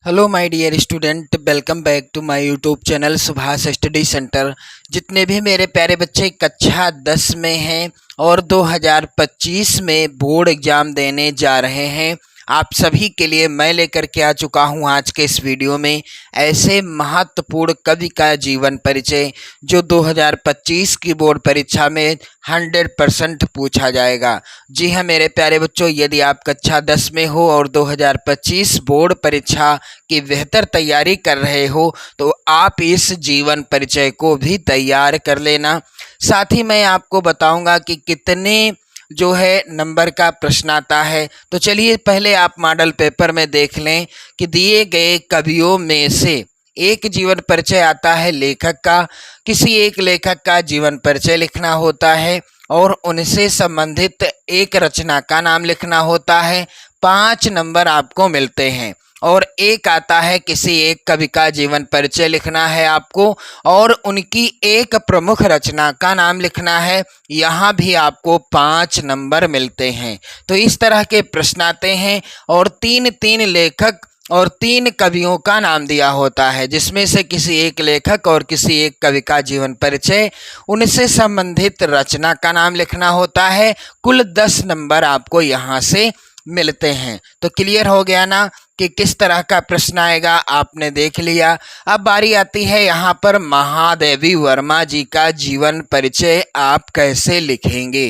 Hello my dear student, welcome back to my YouTube channel Subhash study centre. जितने भी मेरे प्यारे बच्चे कक्षा 10 में हैं और 2025 में बोर्ड एग्ज़ाम देने जा रहे हैं, आप सभी के लिए मैं लेकर के आ चुका हूं आज के इस वीडियो में ऐसे महत्वपूर्ण कवि का जीवन परिचय जो 2025 की बोर्ड परीक्षा में 100% पूछा जाएगा। जी हाँ मेरे प्यारे बच्चों, यदि आप कक्षा 10 में हो और 2025 बोर्ड परीक्षा की बेहतर तैयारी कर रहे हो तो आप इस जीवन परिचय को भी तैयार कर लेना। साथ ही मैं आपको बताऊंगा कि कितने जो है नंबर का प्रश्न आता है। तो चलिए पहले आप मॉडल पेपर में देख लें कि दिए गए कवियों में से एक जीवन परिचय आता है लेखक का। किसी एक लेखक का जीवन परिचय लिखना होता है और उनसे संबंधित एक रचना का नाम लिखना होता है। 5 नंबर आपको मिलते हैं। और एक आता है किसी एक कवि का जीवन परिचय लिखना है आपको और उनकी एक प्रमुख रचना का नाम लिखना है। यहाँ भी आपको 5 नंबर मिलते हैं। तो इस तरह के प्रश्न आते हैं और 3-3 लेखक और 3 कवियों का नाम दिया होता है, जिसमें से किसी एक लेखक और किसी एक कवि का जीवन परिचय, उनसे संबंधित रचना का नाम लिखना होता है। कुल 10 नंबर आपको यहाँ से मिलते हैं। तो क्लियर हो गया ना कि किस तरह का प्रश्न आएगा, आपने देख लिया। अब बारी आती है यहाँ पर महादेवी वर्मा जी का जीवन परिचय आप कैसे लिखेंगे।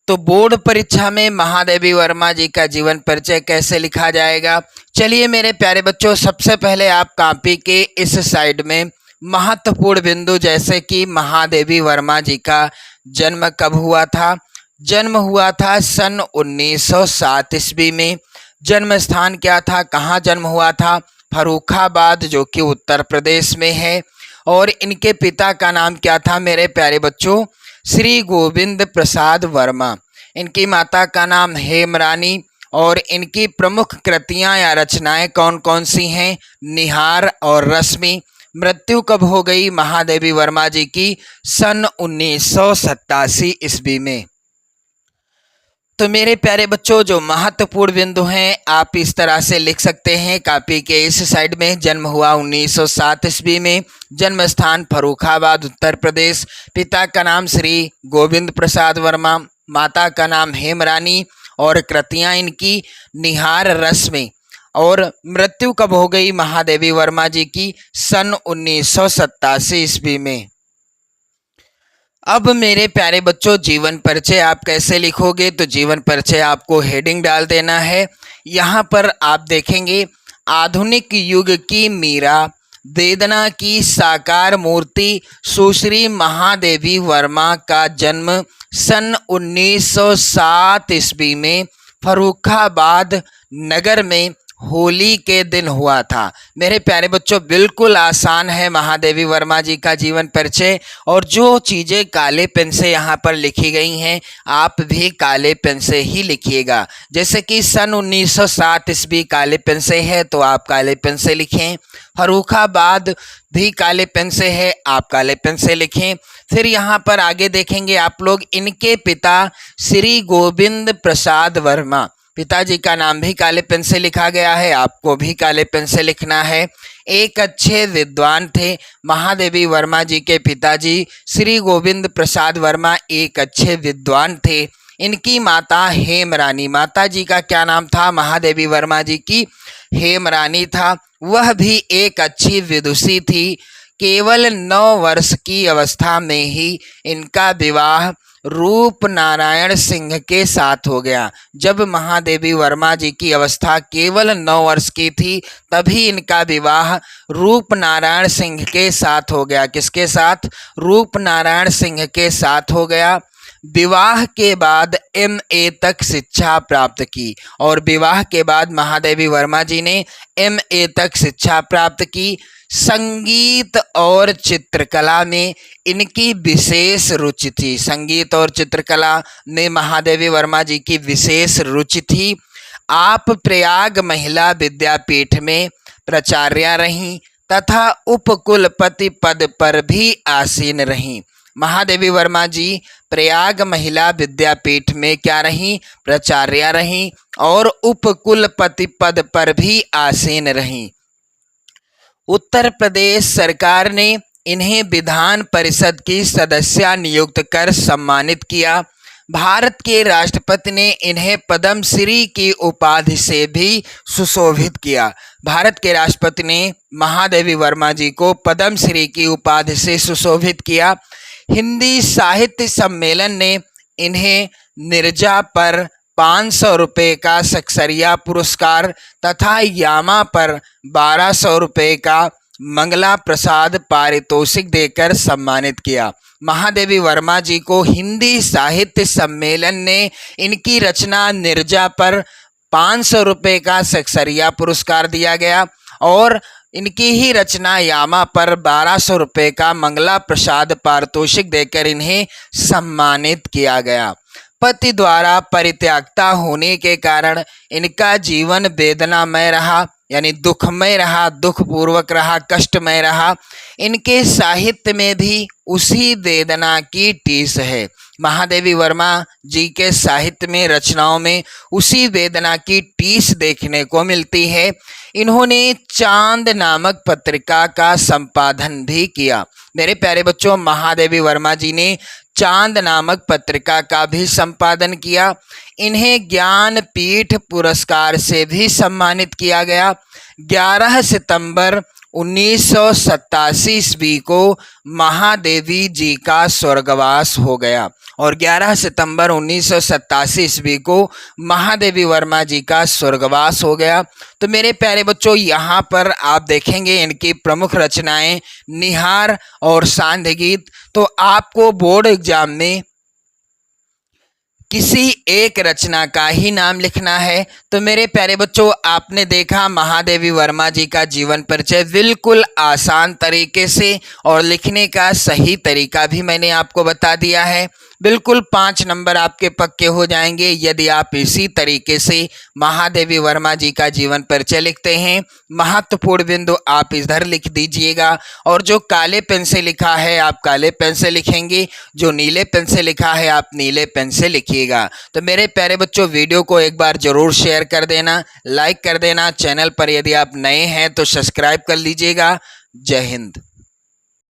तो बोर्ड परीक्षा में महादेवी वर्मा जी का जीवन परिचय कैसे लिखा जाएगा। चलिए मेरे प्यारे बच्चों, सबसे पहले आप कॉपी के इस साइड में महत्वपूर्ण बिंदु जैसे कि महादेवी वर्मा जी का जन्म कब हुआ था। जन्म हुआ था सन 1907 ईस्वी में। जन्म स्थान क्या था, कहाँ जन्म हुआ था, फर्रुखाबाद जो कि उत्तर प्रदेश में है। और इनके पिता का नाम क्या था मेरे प्यारे बच्चों, श्री गोविंद प्रसाद वर्मा। इनकी माता का नाम हेमरानी। और इनकी प्रमुख कृतियां या रचनाएं कौन कौन सी हैं, निहार और रश्मि। मृत्यु कब हो गई महादेवी वर्मा जी की, सन 1987 ईस्वी में। तो मेरे प्यारे बच्चों, जो महत्वपूर्ण बिंदु हैं आप इस तरह से लिख सकते हैं कॉपी के इस साइड में। जन्म हुआ 1907 ईस्वी में। जन्म स्थान फर्रुखाबाद उत्तर प्रदेश। पिता का नाम श्री गोविंद प्रसाद वर्मा। माता का नाम हेमरानी। और कृतियां इनकी निहार रश्मि। और मृत्यु कब हो गई महादेवी वर्मा जी की, सन 1987 ईस्वी में। अब मेरे प्यारे बच्चों, जीवन परिचय आप कैसे लिखोगे। तो जीवन परिचय आपको हेडिंग डाल देना है। यहाँ पर आप देखेंगे आधुनिक युग की मीरा, वेदना की साकार मूर्ति सुश्री महादेवी वर्मा का जन्म सन 1907 ईस्वी में फर्रुखाबाद नगर में होली के दिन हुआ था। मेरे प्यारे बच्चों, बिल्कुल आसान है महादेवी वर्मा जी का जीवन परिचय। और जो चीज़ें काले पेन से यहाँ पर लिखी गई हैं आप भी काले पेन से ही लिखिएगा। जैसे कि सन 1907 ईस्वी काले पेन से है तो आप काले पेन से लिखें। फर्रुखाबाद भी काले पेन से है, आप काले पेन से लिखें। फिर यहाँ पर आगे देखेंगे आप लोग, इनके पिता श्री गोविंद प्रसाद वर्मा, पिताजी का नाम भी काले पेन से लिखा गया है, आपको भी काले पेन से लिखना है। एक अच्छे विद्वान थे महादेवी वर्मा जी के पिताजी श्री गोविंद प्रसाद वर्मा, एक अच्छे विद्वान थे। इनकी माता हेमरानी, माता जी का क्या नाम था महादेवी वर्मा जी की, हेमरानी था। वह भी एक अच्छी विदुषी थी। केवल 9 वर्ष की अवस्था में ही इनका विवाह रूप नारायण सिंह के साथ हो गया। जब महादेवी वर्मा जी की अवस्था केवल 9 वर्ष की थी तभी इनका विवाह रूप नारायण सिंह के साथ हो गया। किसके साथ, रूप नारायण सिंह के साथ हो गया। विवाह के बाद MA तक शिक्षा प्राप्त की और विवाह के बाद महादेवी वर्मा जी ने MA तक शिक्षा प्राप्त की। संगीत और चित्रकला में इनकी विशेष रुचि थी। संगीत और चित्रकला में महादेवी वर्मा जी की विशेष रुचि थी। आप प्रयाग महिला विद्यापीठ में प्राचार्य रहीं तथा उपकुलपति पद पर भी आसीन रहीं। महादेवी वर्मा जी प्रयाग महिला विद्यापीठ में क्या रहीं? प्राचार्य रहीं और उपकुलपति पद पर भी आसीन रहीं। उत्तर प्रदेश सरकार ने इन्हें विधान परिषद की सदस्य नियुक्त कर सम्मानित किया। भारत के राष्ट्रपति ने इन्हें पद्म श्री की उपाधि से भी सुशोभित किया। भारत के राष्ट्रपति ने महादेवी वर्मा जी को पद्म श्री की उपाधि से सुशोभित किया। हिंदी साहित्य सम्मेलन ने इन्हें नीरजा पर 500 रुपये का सक्सरिया पुरस्कार तथा यामा पर 1200 रुपये का मंगला प्रसाद पारितोषिक देकर सम्मानित किया। महादेवी वर्मा जी को हिंदी साहित्य सम्मेलन ने इनकी रचना नीरजा पर 500 रुपये का सक्सरिया पुरस्कार दिया गया और इनकी ही रचना यामा पर 1200 रुपये का मंगला प्रसाद पारितोषिक देकर इन्हें सम्मानित किया गया। पति द्वारा परित्यक्ता होने के कारण इनका जीवन वेदनामय रहा, यानी दुखमय रहा, दुखपूर्वक रहा, कष्टमय रहा। इनके साहित्य में भी उसी वेदना की टीस है। महादेवी वर्मा जी के साहित्य में, रचनाओं में उसी वेदना की टीस देखने को मिलती है। इन्होंने चांद नामक पत्रिका का संपादन भी किया। मेरे प्यारे बच्चों, महादेवी वर्मा जी ने चांद नामक पत्रिका का भी संपादन किया। इन्हें ज्ञानपीठ पुरस्कार से भी सम्मानित किया गया। 11 सितंबर 1987 ईस्वी को महादेवी जी का स्वर्गवास हो गया और 11 सितंबर 1987 ईस्वी को महादेवी वर्मा जी का स्वर्गवास हो गया। तो मेरे प्यारे बच्चों, यहाँ पर आप देखेंगे इनकी प्रमुख रचनाएं निहार और सांध्य गीत। तो आपको बोर्ड एग्जाम में किसी एक रचना का ही नाम लिखना है। तो मेरे प्यारे बच्चों, आपने देखा महादेवी वर्मा जी का जीवन परिचय बिल्कुल आसान तरीके से, और लिखने का सही तरीका भी मैंने आपको बता दिया है। बिल्कुल 5 नंबर आपके पक्के हो जाएंगे यदि आप इसी तरीके से महादेवी वर्मा जी का जीवन परिचय लिखते हैं। महत्वपूर्ण बिंदु आप इधर लिख दीजिएगा, और जो काले पेन से लिखा है आप काले पेन से लिखेंगे, जो नीले पेन से लिखा है आप नीले पेन से लिखिएगा। तो मेरे प्यारे बच्चों, वीडियो को एक बार जरूर शेयर कर देना, लाइक कर देना। चैनल पर यदि आप नए हैं तो सब्सक्राइब कर लीजिएगा। जय हिंद।